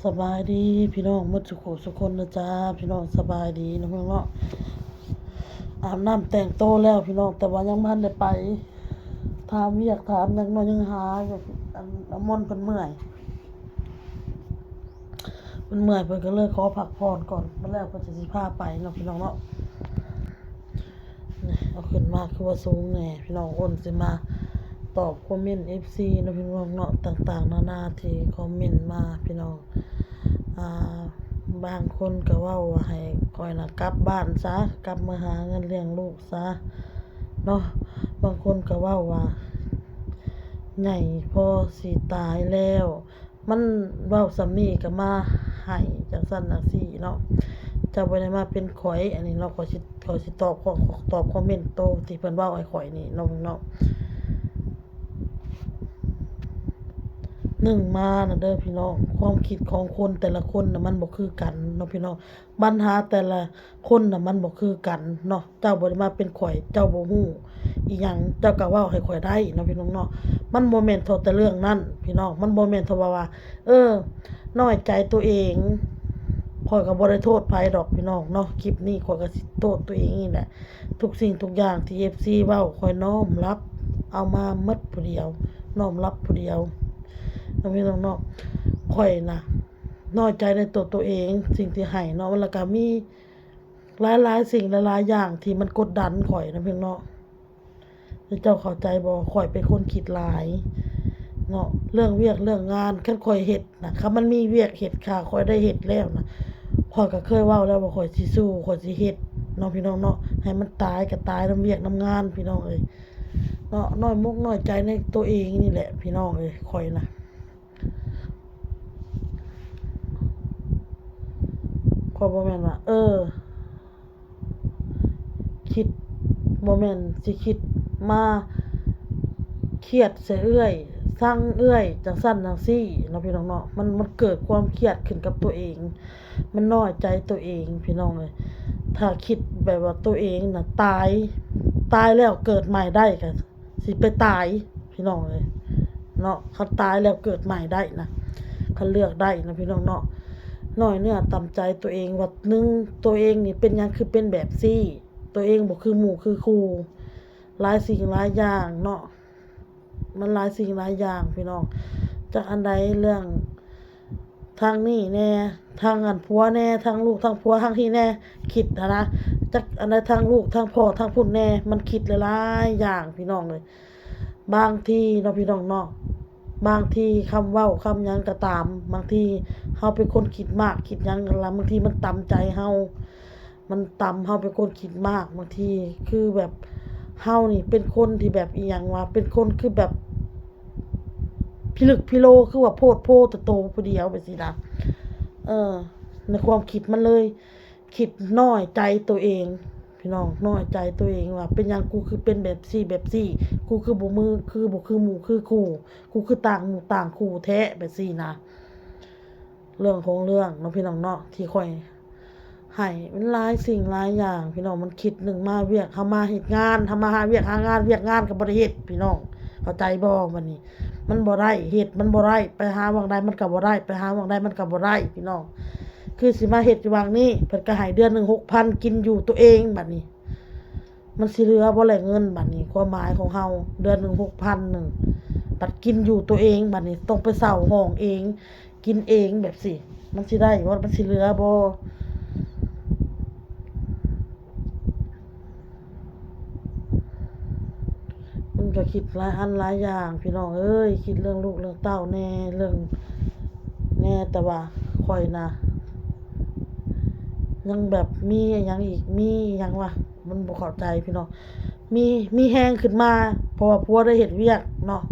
สบายดีพี่น้องหมดสุขสุขคนนะจ๊ะพี่น้องสบายดีนะพี่น้องเนาะอาบน้ำแต่งโตวแล้วพี่น้องแต่ว่ายังบ่ทันได้ไปถามเวียกถามหยังน้อยยังหาอยู่อันมนต์เพิ่นเมื่อยเพิ่นเมื่อยเพิ่นก็เลยขอพักผ่อนก่อนมื้อแรกเพิ่นจะสิพาไปเนาะพี่น้องเนาะนี่เอาขึ้นมาคือว่าสูงแน่พี่น้องอ้นสิมาตอบคอมเมนต์ FC เนาะพี่น้องเนาะต่างๆนานาที่คอมเมนต์มาพี่น้อง อ่าบางคนก็เว้าว่าให้ข้อยน่ะกลับบ้านซะกลับมาหาเงินเลี้ยงลูกซะเนาะบางคนก็เว้าว่าใหญ่พอสิตายแล้วมันเว้าส่ำนี้ก็มาให้จังซั่นจังซี้เนาะเจ้าบ่ได้มาเป็นข้อยอันนี้เนาะข้อยสิตอบคอมเมนต์โตที่เพิ่นเว้าให้ข้อยนี่เนาะ หนึ่งมาน่ะเด้อพี่น้องความคิดของคนแต่ละคนน่ะมันบ่คือกันเนาะพี่น้องปัญหาแต่ละคนน่ะมันบ่คือกันเนาะเจ้าบ่ได้มาเป็นข้อยเจ้าบ่ฮู้อีหยังเจ้าก็เว้าให้ข้อยได้เนาะพี่น้องเนาะมันบ่แม่นเท่าแต่เรื่องนั้นพี่น้องมันบ่แม่นเท่าว่าน้อยใจตัวเองข้อยก็บ่ได้โทษไผดอกพี่น้องเนาะคลิปนี้ข้อยก็สิโทษตัวเองนี่แหละทุกสิ่งทุกอย่างที่ FC เว้าข้อยน้อมรับเอามาหมดผู้เดียวน้อมรับผู้เดียว น้องพี่น้องเนาะข่อยนะน้อยใจในตัวเองสิ่งที่ให้เนาะแล้วก็มีหลายๆสิ่งหลายๆอย่างที่มันกดดันข่อยนะพี่น้องเนาะเจ้าเข้าใจบ่ข่อยเป็นคนคิดหลายเนาะเรื่องเวียกเรื่องงานคันข่อยเฮ็ดน่ะคันมันมีเวียกเฮ็ดค่ะข่อยได้เฮ็ดแล้วน่ะข่อยก็เคยเว้าแล้วว่าข่อยสิสู้ข่อยสิเฮ็ดเนาะพี่น้องเนาะให้มันตายก็ตายนำเวียกนำงานพี่น้องเอ้ยเนาะน้อยมุกน้อยใจในตัวเองนี่แหละพี่น้องเอ้ยข่อยน่ะ ข้อยบ่แม่นว่าคิดบ่แม่นสิคิดมาเครียดใส่เอื้อยซังเอื้อยจั่งซั้นจั่งซี้เนาะพี่น้องเนาะมันเกิดความเครียดขึ้นกับตัวเองมันน้อยใจตัวเองพี่น้องเอ้ยถ้าคิดแบบว่าตัวเองน่ะตายแล้วเกิดใหม่ได้ก็สิไปตายพี่น้องเอ้ยเนาะคันตายแล้วเกิดใหม่ได้นะคันเลือกได้นะพี่น้องเนาะ น้อยเนื้อต่ำใจตัวเองว่าหนึ่งตัวเองนี่เป็นหยังคือเป็นแบบซี้ตัวเองบ่คือหมู่คือครูหลายสิ่งหลายอย่างเนาะมันหลายสิ่งหลายอย่างพี่น้องจากอันใดเรื่องทางนี้แน่ทางอันผัวแน่ทางลูกทางผัวทางที่แน่คิดนะจากอันใดทางลูกทางพ่อทางพุ่นแน่มันคิดหลายๆอย่างพี่น้องเลยบางทีเนาะพี่น้องเนาะ บางทีคำเว้าคำหยังก็ตามบางทีเฮาเป็นคนคิดมากคิดหยังนั่นล่ะบางทีมันต่ำใจเฮามันต่ำเฮาเป็นคนคิดมากบางทีคือแบบเฮานี่เป็นคนที่แบบอิหยังวะเป็นคนคือแบบพิลึกพิโลคือว่าโพดโพแต่โตผู้เดียวไปสินะเออในความคิดมันเลยคิดน้อยใจตัวเองพี่น้องน้อยใจตัวเองว่าเป็นหยังกูคือเป็นแบบซี่กูคือบ่มือคือบ่คือหมู่คือคู่กูคือต่างหมู่ต่างคู่แท้แบบซี่นะเรื่องของเรื่องเนาะพี่น้องเนาะที่ค่อยให้มันหลายสิ่งหลายอย่างพี่น้องมันคิดหนึ่งมาเวียกเฮามาเฮ็ดงานทำมาหาเวียกหางานเวียกงานก็บ่ได้เฮ็ดพี่น้องเข้าใจบ่บัดนี้มันบ่ได้เฮ็ดมันบ่ได้ไปหาวังใดมันก็บ่ได้ไปหาวังใดมันก็บ่ได้พี่น้อง คือสิมาเฮ็ดอยู่วางนี้เพิ่นก็ให้เดือนหนึ่ง6,000กินอยู่ตัวเองบัดนี้มันสิเหลือบ่แลเงินบัดนี้ความหมายของเฮาเดือนหนึ่ง6,000นึงบัดกินอยู่ตัวเองบัดนี้ต้องไปเช่าห้องเองกินเองแบบสิมันสิได้บ่มันสิเหลือบ่มันก็คิดหลายอันหลายอย่างพี่น้องเอ้ยคิดเรื่องลูกเรื่องเต้าแน่เรื่องแน่แต่ว่าข้อยน่ะ ยังแบบมีอิหยังอีกมีอิหยังวะมันบ่เข้าใจพี่น้องมีแรงขึ้นมาเพราะว่าผัวได้เฮ็ดเวียกเนาะ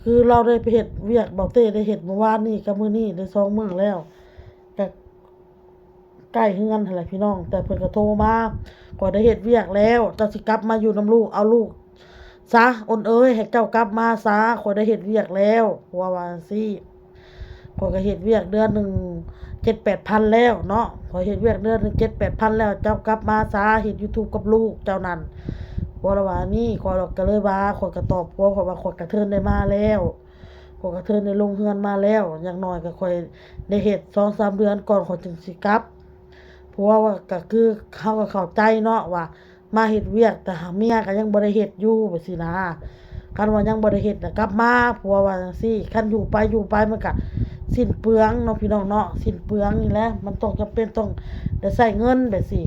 คือเราได้ไปเฮ็ดเวียกเบาเต้ได้เฮ็ดเมื่อวานนี้กับมื้อนี้ได้2มื้อแล้วก็ใกล้คือกันหั่นแหละพี่น้องแต่เพิ่นก็โทรมาข้อยได้เฮ็ดเวียกแล้วเจ้าสิกลับมาอยู่นำลูกเอาลูกซะอ้นเอ้ยให้เจ้ากลับมาซะข้อยได้เฮ็ดเวียกแล้วผัวว่าจั่งซี้ ข้อยก็เฮ็ดเวียกเดือนหนึ่ง7-8 พันแล้วเนาะข้อยเฮ็ดเวียกเดือนหนึ่ง7-8 พันแล้วเจ้ากลับมาซะเฮ็ด YouTube กับลูกเจ้านั่นผัวละว่านี่ข้อยก็เลยว่าข้อยก็ตอบผัวข้อยว่าข้อยก็เทิร์นได้มาแล้วข้ วกกระเทินได้ลงเรือนมาแล้วอย่างน้อยก็ค่อยได้เฮ็ด2-3 เดือนก่อนข้อยจึงสิกลับเพราะว่าก็คือเขาก็เข้าใจเนาะว่ามาเฮ็ดเวียกแต่หาเมียก็ยังบ่ได้เฮ็ดอยู่แบบซี้นะคันว่ายังบ่ได้เฮ็ดน่ะกลับมาผัวว่าจังซี่คันอยู่ไปมันก็สิ้นเปลืองเนาะพี่น้องเนาะสิ้นเปลืองนี่แหละมันต้องจำเป็นต้องได้ใช้เงินแบบซี้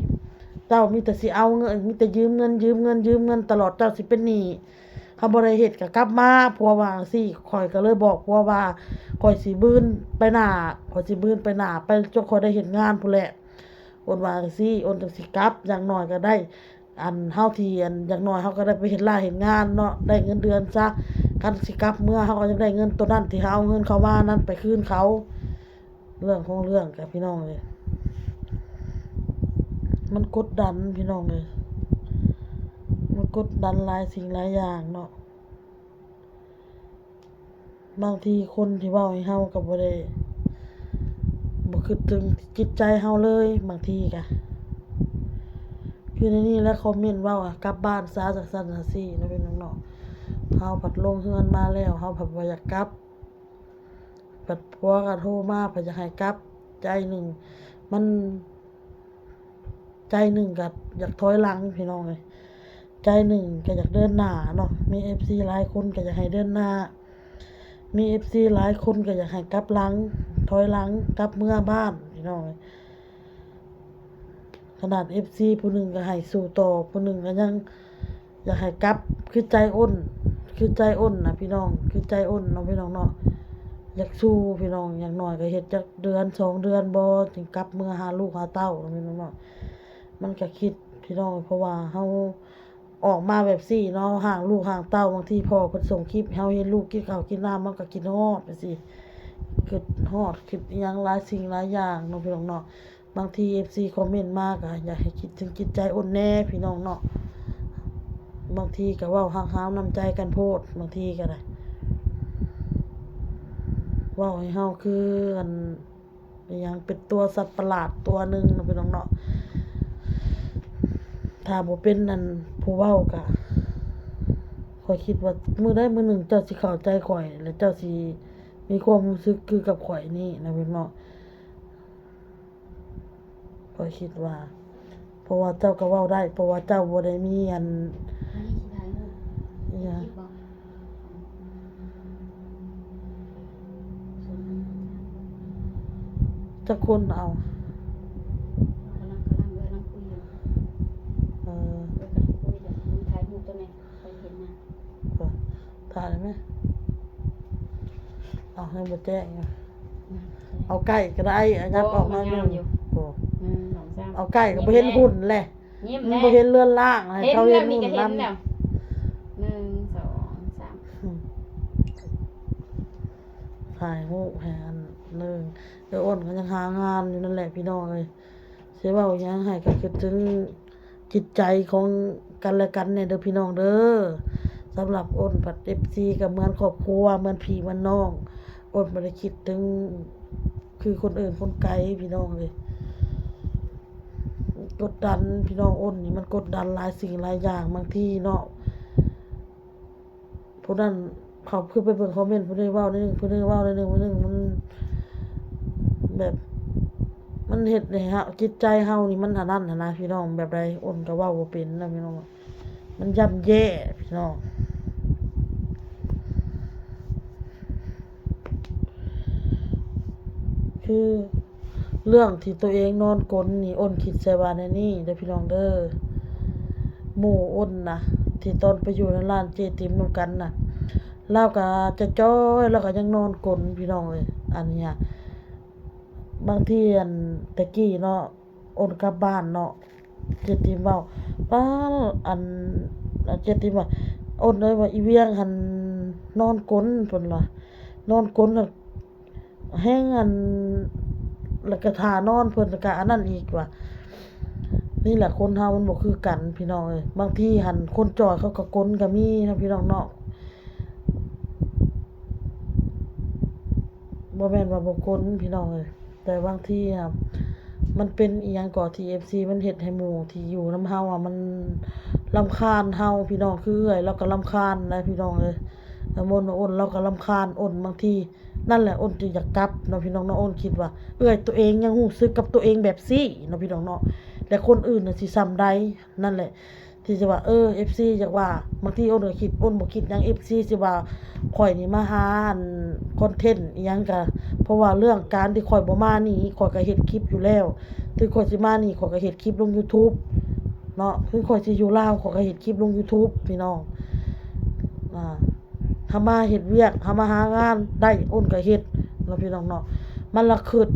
เจ้ามีแต่สิเอาเงินมีแต่ยืมเงินตลอดเจ้าสิเป็นหนี้ถ้าบ่ได้เฮ็ดก็กลับมาผัวว่าจั่งซี้ข้อยก็เลยบอกผัวว่าข้อยสิบื้นไปหน้าข้อยสิบื้นไปหน้าไปจนข้อยได้เฮ็ดงานพู้นแหละอ้นว่าจั่งซี้อ้นจั่งสิกลับอย่างน้อยก็ได้อันเฮาที่อันอย่างน้อยเฮาก็ได้ไปเฮ็ดเฮ็ดงานเนาะได้เงินเดือนซะคันสิกลับเมื่อเฮาก็ยังได้เงินตัวนั้นที่เฮาเอาเงินเขามานั้นไปคืนเขาเรื่องของเรื่องกับพี่น้องเอ้ยมันกดดันพี่น้องเอ้ยมันกดดันหลายสิ่งหลายอย่างเนาะบางทีคนที่เว้าให้เฮาก็บ่ได้บ่คิดถึงจิตใจเฮาเลยบางทีก็คือในนี้แล้วคอมเมนต์เว้าอะกลับบ้านซะจักซั่นจังซี่เนาะพี่น้องเนาะเฮาผัดลงเรือนมาแล้วเฮาผัดบ่อยากกลับผัดผัวก็โทรมาผัดอยากให้กลับใจหนึ่งมันใจหนึ่งก็อยากถอยหลังพี่น้องเอ้ยใจหนึ่งก็อยากเดินหน้าเนาะมี FC หลายคนก็อยากให้เดินหน้ามี FC หลายคนก็อยากให้กลับหลังถอยหลังกลับเมื่อบ้านพี่น้องเอ้ยขนาด FC ผู้หนึ่งก็ให้สู้ต่อผู้หนึ่งก็ยังอยากให้กลับคือใจอ้นนะพี่น้องคือใจอ้นเนาะพี่น้องเนาะอยากสู้พี่น้องอย่างน้อยก็เฮ็ดจักเดือน2 เดือนบ่จึงกลับเมื่อหาลูกหาเต้าเนาะพี่น้องเนาะมันก็คิดพี่น้องเพราะว่าเฮาออกมาแบบซี้เนาะห่างลูกห่างเต้าบางทีพ่อเพิ่นส่งคลิปเฮาเห็นลูกกินข้าวกินน้ำมันก็คิดฮอดจังซี่คิดฮอดคิดอิหยังหลายสิ่งหลายอย่างเนาะพี่น้องเนาะบางที FC คอมเมนต์มาก็อยากให้คิดถึงจิตใจอ้นแน่พี่น้องเนาะบางทีก็เว้าร้าวๆน้ำใจกันโพดบางทีก็ได้เว้าให้เฮาคืออันอิหยังเป็นตัวสัตว์ประหลาดตัวหนึ่งเนาะพี่น้องเนาะถ้าบ่เป็นอันผู้เว้าก็ข้อยคิดว่ามื้อใดมื้อหนึ่งเจ้าสิเข้าใจข้อยและเจ้าสิมีความรู้สึกคือกับข้อยนี่นะพี่น้องข้อยคิดว่าเพราะว่าเจ้าก็เว้าได้เพราะว่าเจ้าบ่ได้มีอันอิหยังจักคนเอาเออถ่ายได้ไหมเอาให้บ่แจ้งเอาใกล้ก็ได้อันยับออกมาหนึ่งโอ้เอาใกล้ก็บ่เห็นหุ่นแหละมันบ่เห็นเรือนร่างให้เขาเห็นหุ่นนำถ่ายรูปให้อันหนึ่งเดี๋ยวอ้นก็ยังหางานอยู่นั่นแหละพี่น้องเอ้ยสิเว้าหยังให้ก็คิดถึงจิตใจของกันและกันเนี่ยเด้อพี่น้องเด้อสำหรับอ้นผัด FC ก็เหมือนครอบครัวเหมือนพี่เหมือนน้องอ้นบ่ได้คิดถึงคือคนอื่นคนไกลพี่น้องเลยกดดันพี่น้องอ้นนี่มันกดดันหลายสิ่งหลายอย่างบางทีเนาะผู้นั้นเขาคือไปเบิ่งคอมเมนต์ผู้นี้เว้านิดนึงผู้นี้เว้านิดนึงมันแบบมันเฮ็ดให้เฮาจิตใจเฮานี่มันอันนั้นหั้นนะพี่น้องแบบใดอ้นก็เว้าบ่เป็นนะพี่น้องมันย่ำแย่พี่น้องคือเรื่องที่ตัวเองนอนกลนนี่อ้นคิดใส่ว่าแน่นี่เด้อพี่น้องเด้อหมู่อ้นน่ะที่ตอนไปอยู่ในร้านเจติมนำกันน่ะเลาก็จะจ้อยแล้วก็ยังนอนกลนพี่น้องเอ้ยอันเนี้ยบางทีอันตะกี้เนาะอ้นกลับบ้านเนาะเจติมเว้าป้าอันเจติมว่าอ้นเอ้ยว่าอีเวียงหั่นนอนกลนเพิ่นว่านอนกลนน่ะแฮงอันแล้วก็ท่านอนเพิ่นก็อันนั้นอีกว่านี่แหละคนเฮามันบ่คือกันพี่น้องเอ้ยบางทีหันคนจ้อยเขาก็กลก็มีนะพี่น้องเนาะบ่แม่นว่าบ่กลพี่น้องเอ้ยแต่บางทีอะมันเป็นอิหยังก็ที่ FC มันเฮ็ดให้หมู่ที่อยู่นำเฮาอะมันรำคาญเฮาพี่น้องคือเอื้อยแล้วก็รำคาญนะพี่น้องเอ้ย แล้วมนว่าอ้นเราก็รำคาญอ้นบางทีนั่นแหละอ้นจึงอยากกลับเนาะพี่น้องเนาะอ้นคิดว่าตัวเองยังรู้สึกกับตัวเองแบบซี่เนาะพี่น้องเนาะแต่คนอื่นน่ะสิซ้ำใดนั่นแหละที่จะว่าFC อยากว่าบางทีอ้นก็คิดอ้นบ่คิดหยัง FC สิว่าข่อยนี่มาหาอันคอนเทนต์อิหยังก็เพราะว่าเรื่องการที่ข่อยบ่มานี่ข่อยก็เฮ็ดคลิปอยู่แล้วถึงข่อยสิมานี่ข่อยก็เฮ็ดคลิปลง YouTube เนาะถึงข่อยสิอยู่ลาวข่อยก็เฮ็ดคลิปลง YouTube พี่น้องทำมาเฮ็ดเวียกทำมาหางานได้อ้นก็เฮ็ดเนาะพี่น้องเนาะมันละคิด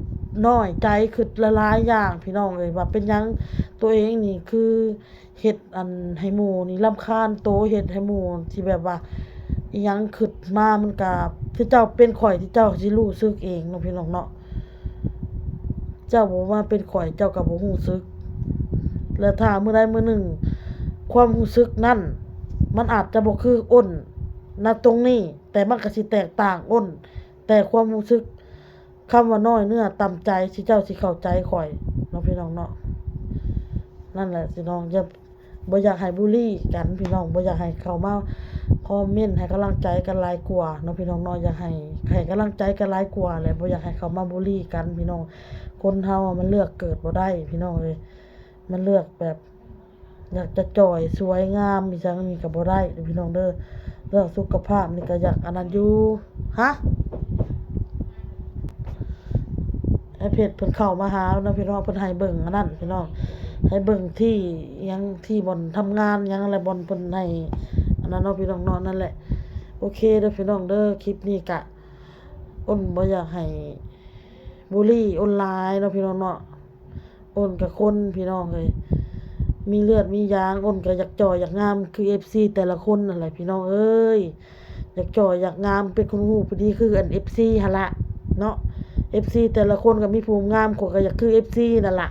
น้อยใจคิดหลายๆอย่างพี่น้องเอ้ยว่าเป็นหยังตัวเองนี่คือเฮ็ดอันให้หมู่นี่รำคาญโตเฮ็ดให้หมู่ที่แบบว่าอิหยังคิดมามันก็ที่เจ้าเป็นข่อยที่เจ้าสิรู้สึกเองเนาะพี่น้องเนาะเจ้าบ่มาเป็นข่อยเจ้าก็บ่รู้สึกแล้วถ้ามื้อใดมื้อหนึ่งความรู้สึกนั้นมันอาจจะบ่คืออ้นณตรงนี้แต่มันก็สิแตกต่างอ้นแต่ความรู้สึกคำว่าน้อยเนื้อต่ำใจสิเจ้าสิเข้าใจข่อยเนาะพี่น้องเนาะนั่นแหละสิน้องอย่าบ่อยากให้บุลลีกันพี่น้องบ่อยากให้เข้ามาคอมเมนต์ให้กำลังใจกันหลายกว่าเนาะพี่น้องเนาะอยากให้กำลังใจกันหลายกว่าแหละบ่อยากให้เข้ามาบุลลีกันพี่น้องคนเฮามันเลือกเกิดบ่ได้พี่น้องเอ้ยมันเลือกแบบอยากจะจ่อยสวยงามมีจังมีก็บ่ได้พี่น้องเด้อเรื่องสุขภาพนี่ก็อยากอันนั้นอยู่ฮะไอ้เพจเพิ่นเข้ามาหาเนาะพี่น้องเพิ่นให้เบิ่งอันนั้นพี่น้องให้เบิ่งที่ยังที่บ่อนทำงานยังอะไรบ่อนเพิ่นให้อันนั้นเนาะพี่น้องเนาะนั่นแหละโอเคเด้อพี่น้องเด้อคลิปนี้ก็อ้นบ่อยากให้บุลลีออนไลน์เนาะพี่น้องเนาะอ้นก็คนพี่น้องเอ้ยมีเลือดมียางอ้นก็อยากจ่อยอยากงามคือ FC แต่ละคนนั่นแหละพี่น้องเอ้ยอยากจ่อยอยากงามเป็นคนฮู้พอดีคืออัน FC หั่นล่ะเนาะ FC แต่ละคนก็มีภูมิงามข้อยก็อยากคือ FC นั่นล่ะ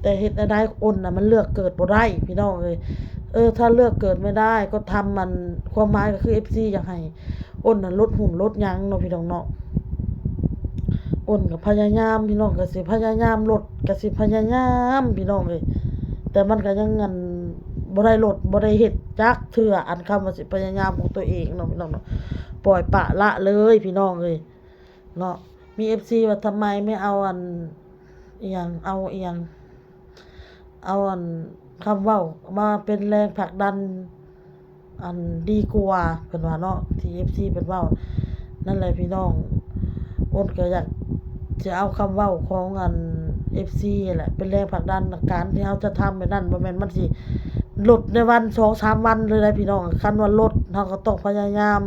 แต่เฮ็ดได้อ้นน่ะมันเลือกเกิดบ่ได้พี่น้องเอ้ยถ้าเลือกเกิดไม่ได้ก็ทำมันความหมายก็คือ FC อยากให้อ้นน่ะลดหุ่นลดหยังเนาะพี่น้องเนาะอ้นก็พยายามพี่น้องก็สิพยายามลดก็สิพยายามพี่น้องเอ้ยแต่มันก็ยังอันบ่ได้ลดบ่ได้เฮ็ดจักเทื่ออันคำว่าสิพยายามของตัวเองเนาะพี่น้องเนาะปล่อยปละละเลยพี่น้องเอ้ยเนาะมี FC ว่าทำไมไม่เอาอันอิหยังเอาอิหยังเอาอันคำเว้ามาเป็นแรงผลักดันอันดีกว่าเพิ่นว่าเนาะที่ FC เพิ่นเว้านั่นแหละพี่น้องอ้นก็อยากจะเอาคำเว้าของอัน FC แหละเป็นแรงผลักดันในการที่เฮาจะทำแบบนั้นบ่แม่นมันสิลดในวัน 2-3 วันเลยนะพี่น้องคันว่าลดเฮาก็ต้องพยายาม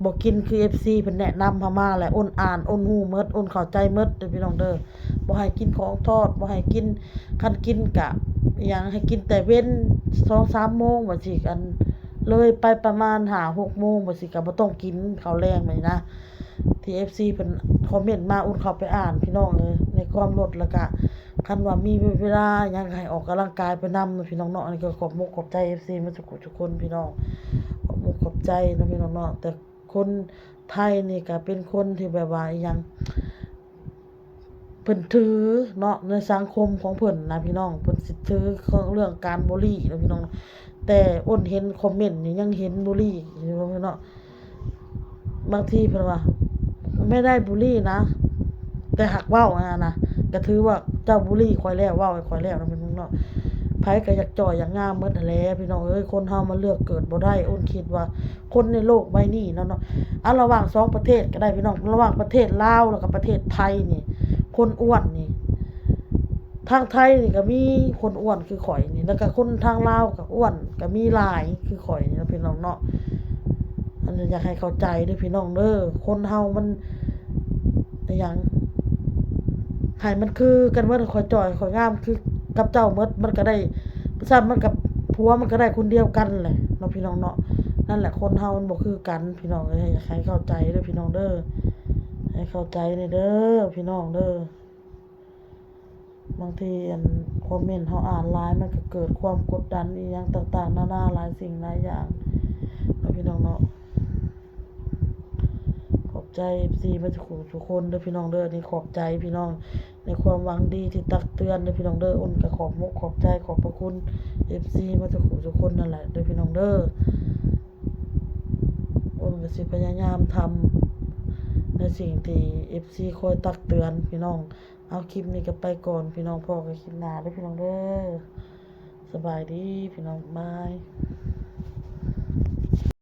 บ่กินคือ FC เพิ่นแนะนำเฮามาแหละอ้นอ่านอ้นฮู้หมดอ้นเข้าใจหมดเด้อพี่น้องเด้อบ่ให้กินของทอดบ่ให้กินคันกินก็อิหยังให้กินแต่เว้น 2-3 โมงว่าสิอันเลยไปประมาณ5-6 โมงว่าสิก็บ่ต้องกินข้าวแลงนี่นะที่ FC เพิ่นคอมเมนต์มาอ้นเข้าไปอ่านพี่น้องเอ้ยในความลดแล้วก็คันว่ามีเวลาหยังให้ออกกำลังกายไปนำพี่น้องเนาะอันนี้ก็ขอบมกขอบใจ FC มาทุกคนพี่น้องขอบมกขอบใจนะพี่น้องเนาะแต่คนไทยนี่ก็เป็นคนที่แบบว่าอิหยังเพิ่นถือเนาะในสังคมของเพิ่นนะพี่น้องเพิ่นสิถือเรื่องการบุลลีนะพี่น้องแต่อ้นเห็นคอมเมนต์นี่ยังเห็นบุลลีอยู่เนาะบางทีเพิ่นว่าไม่ได้บุลลีนะแต่หักเว้านะก็ถือว่าเจ้าบุลลีข่อยแล้วเว้าให้ข่อยแล้วนะพี่น้องเนาะไผก็อยากจ่อยอยากงามหมดนั่นแหละพี่น้องเอ้ยคนเฮามันเลือกเกิดบ่ได้อ้นคิดว่าคนในโลกใบนี้เนาะระหว่าง2ประเทศก็ได้พี่น้องระหว่างประเทศลาวแล้วก็ประเทศไทยนี่คนอ้วนนี่ทางไทยนี่ก็มีคนอ้วนคือข่อยนี่แล้วก็คนทางลาวก็อ้วนก็มีหลายคือข่อยนี่นะพี่น้องเนาะอันนี้อยากให้เข้าใจเด้อพี่น้องเด้อคนเฮามันอิหยังให้มันคือกันเบิดข่อยจ่อยข่อยงามคือกับเจ้าหมดมันก็ได้ซ้ำมันกับผัวมันก็ได้คนเดียวกันแหละเนาะพี่น้องเนาะนั่นแหละคนเฮามันบ่คือกันพี่น้องเอ้ยอยากให้เข้าใจเด้อพี่น้องเด้อให้เข้าใจนี่เด้อพี่น้องเด้อบางทีอันคอมเมนต์เฮาอ่านหลายมันก็เกิดความกดดันอีหยังต่างๆนานาหลายสิ่งหลายอย่างเนาะพี่น้องเนาะขอบใจ FC มาทุกคนเด้อพี่น้องเด้อนี่ขอบใจพี่น้องในความหวังดีที่ตักเตือนเด้อพี่น้องเด้ออ้นก็ขอบมกขอบใจขอบพระคุณ FC มาทุกคนนั่นแหละเด้อพี่น้องเด้ออ้น ก็สิพยายามทำในสิ่งที่ FC คอยตักเตือนพี่น้องเอาคลิปนี้ก็ไปก่อนพี่น้องพอกันคลิปหน้าเด้อพี่น้องเด้อสบายดีพี่น้องบาย